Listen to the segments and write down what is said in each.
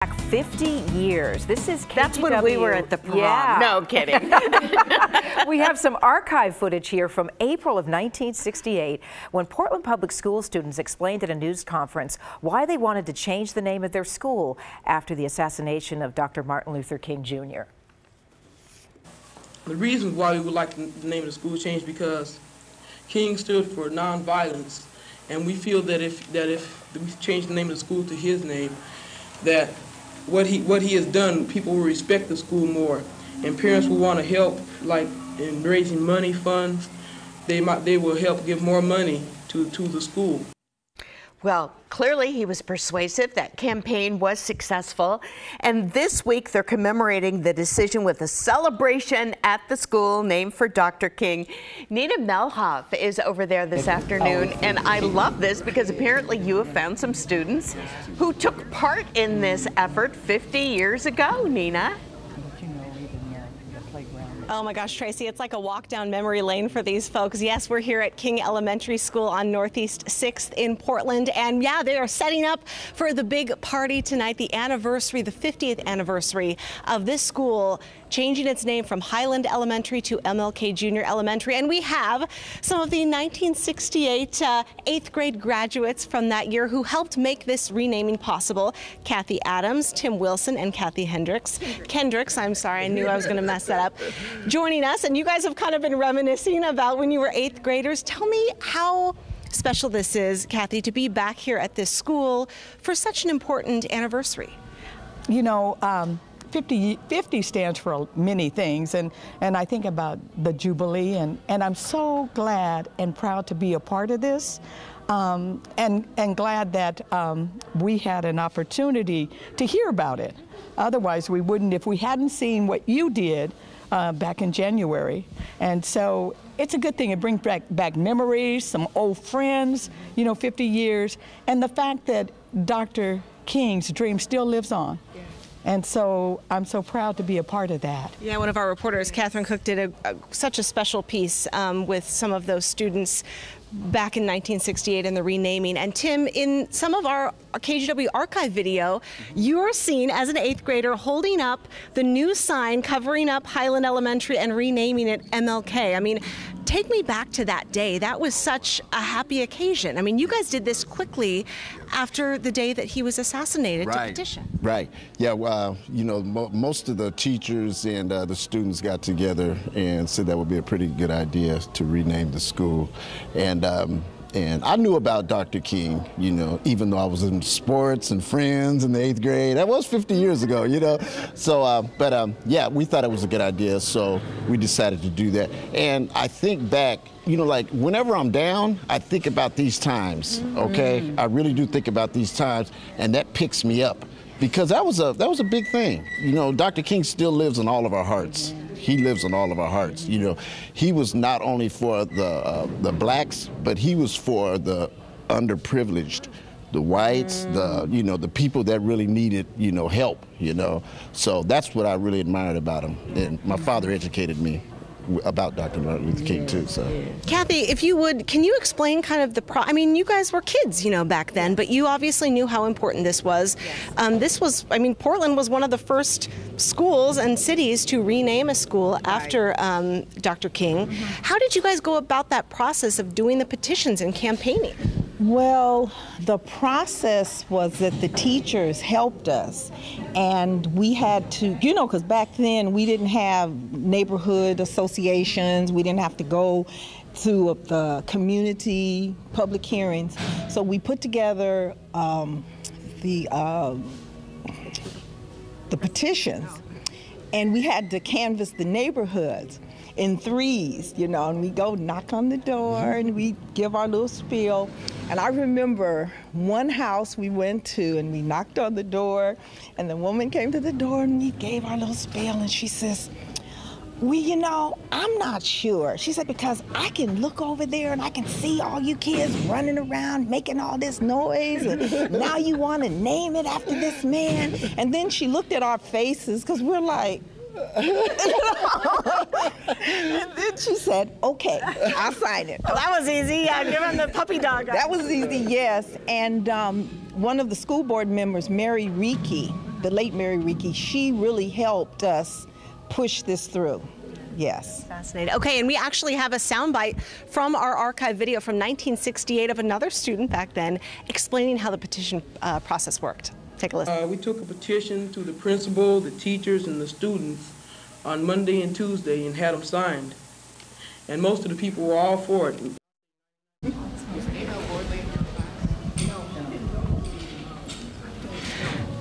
Back 50 years. This is KGW. That's when we were at the prom. Yeah. No kidding. We have some archive footage here from April of 1968 when Portland Public School students explained at a news conference why they wanted to change the name of their school after the assassination of Dr. Martin Luther King Jr. The reason why we would like the name of the school changed because King stood for nonviolence, and we feel that if we change the name of the school to his name, that what he has done, people will respect the school more, and parents will want to help, like in raising money funds. They will help give more money to the school. Well, clearly he was persuasive. That campaign was successful. And this week they're commemorating the decision with a celebration at the school named for Dr. King. Nina Melhoff is over there this afternoon. And I love this because apparently you have found some students who took part in this effort 50 years ago, Nina. Oh my gosh, Tracy, it's like a walk down memory lane for these folks. Yes, we're here at King Elementary School on Northeast 6th in Portland. And yeah, they are setting up for the big party tonight, the anniversary, the 50th anniversary of this school changing its name from Highland Elementary to MLK Junior Elementary. And we have some of the 1968 8th grade graduates from that year who helped make this renaming possible. Kathy Adams, Tim Wilson, and Kathy Kendricks, I'm sorry, I knew I was going to mess that up, joining us. And you guys have kind of been reminiscing about when you were 8th graders. Tell me how special this is, Kathy, to be back here at this school for such an important anniversary. You know, 50 stands for many things, and I think about the Jubilee, and I'm so glad and proud to be a part of this, and glad that we had an opportunity to hear about it. Otherwise, we wouldn't if we hadn't seen what you did back in January. And so it's a good thing. It brings back memories, some old friends, you know, 50 years, and the fact that Dr. King's dream still lives on. Yeah. And so I'm so proud to be a part of that. Yeah, one of our reporters, Catherine Cook, did such a special piece with some of those students back in 1968 and the renaming. And Tim, in some of our KGW archive video, you're seen as an 8th grader holding up the new sign covering up Highland Elementary and renaming it MLK. I mean, take me back to that day. That was such a happy occasion. I mean, you guys did this quickly after the day that he was assassinated to petition. Right. Yeah, you know, most of the teachers and the students got together and said that would be a pretty good idea to rename the school. And I knew about Dr. King, you know, even though I was in sports and friends in the 8th grade. That was 50 years ago, you know. So, yeah, we thought it was a good idea, so we decided to do that. And I think back, you know, like whenever I'm down, I think about these times, okay? I really do think about these times, and that picks me up. Because that was a big thing. You know, Dr. King still lives in all of our hearts. He lives in all of our hearts. You know, he was not only for the blacks, but he was for the underprivileged, the whites, you know, the people that really needed, you know, help, you know. So that's what I really admired about him. And my father educated me about Dr. Martin Luther King too. So, Kathy, if you would, can you explain kind of I mean, you guys were kids, you know, back then, but you obviously knew how important this was. This was, I mean, Portland was one of the first schools and cities to rename a school after Dr. King. How did you guys go about that process of doing the petitions and campaigning? Well, the process was that the teachers helped us, and we had to, you know, because back then we didn't have neighborhood associations, we didn't have to go to the community public hearings, so we put together the petitions, and we had to canvass the neighborhoods in threes, you know, and we go knock on the door and we give our little spiel. And I remember one house we went to and we knocked on the door, and the woman came to the door and we gave our little spiel, and she says, you know, I'm not sure. She said, because I can look over there and I can see all you kids running around making all this noise, and now you want to name it after this man. And then she looked at our faces because we're like, and then she said, okay, I'll sign it. Well, that was easy. Yeah, give him the puppy dog. That was easy, yes. And one of the school board members, Mary Reiki, the late Mary Reiki, she really helped us push this through. Yes. Fascinating. Okay, and we actually have a soundbite from our archive video from 1968 of another student back then explaining how the petition process worked. Take a listen. We took a petition to the principal, the teachers, and the students on Monday and Tuesday and had them signed. And most of the people were all for it.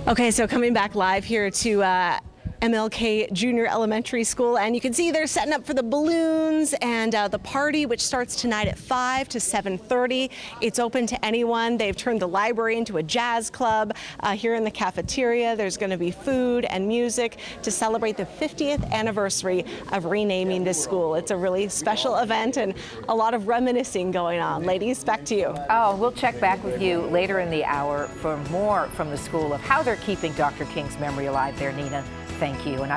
Okay, so coming back live here to MLK Junior Elementary School, and you can see they're setting up for the balloons and the party, which starts tonight at 5 to 7:30. It's open to anyone. They've turned the library into a jazz club. Here in the cafeteria, there's going to be food and music to celebrate the 50th anniversary of renaming this school. It's a really special event and a lot of reminiscing going on. Ladies, back to you. Oh, we'll check back with you later in the hour for more from the school of how they're keeping Dr. King's memory alive there, Nina. Thank you. And I